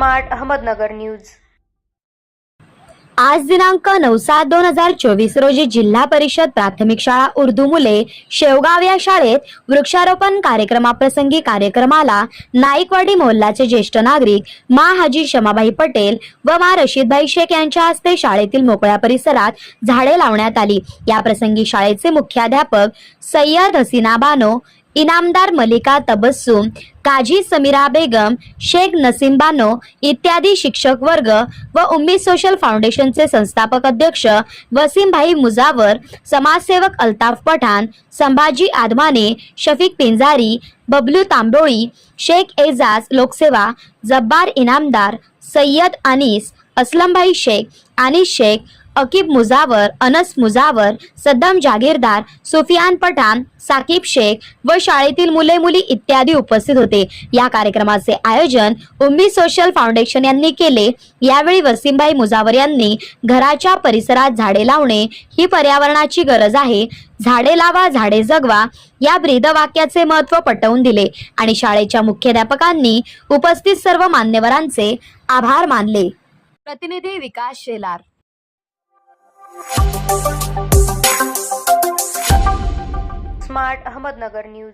Smart Ahmednagar news. आज दिनांक 9/7/2024 रोजी जिल्हा परिषद प्राथमिक शाळा उर्दू मुले शेवगाव या शाळेत वृक्षारोपण कार्यक्रमाप्रसंगी कार्यक्रमाला नाईकवाडी मोहल्ल्याचे ज्येष्ठ नागरिक मा हाजी शमाबाई पटेल व मा रशीदभाई शेख यांच्या हस्ते शाळेतील मोकळ्या परिसरात झाडे लावण्यात आली। या प्रसंगी शाळेचे मुख्याध्यापक सय्यद हसीना बानो, इनामदार मलिका तबस्सुम, काजी समीरा बेगम, शेख नसीम बानो इत्यादी शिक्षक वर्ग व उम्मीद सोशल फाउंडेशनचे संस्थापक अध्यक्ष वसीम भाई मुजावर, समाजसेवक अल्ताफ पठाण, संभाजी आदमाने, शफीक पिंजारी, बबलू तांबोळी, शेख एजाज लोकसेवा, जब्बार इनामदार, सय्यद अनीस, असलम भाई शेख, अनीस शेख, अकीब मुजावर, अनस मुजावर, सद्दाम जागीरदार, सुफियान पठाण, साकिब शेख व शाळेतील मुले मुली इत्यादी उपस्थित होते। या कार्यक्रमाचे आयोजन उम्मीद सोशल फाउंडेशन यांनी केले। यावेळी वसीमभाई मुजावर यांनी घराच्या परिसरात झाडे लावणे ही पर्यावरणाची गरज आहे, झाडे लावा झाडे जगवा या ब्रीदवाक्याचे महत्त्व पटवून दिले आणि शाळेच्या मुख्याध्यापकांनी उपस्थित सर्व मान्यवरांचे आभार मानले। प्रतिनिधी विकास शेलार। Smart Ahmednagar news.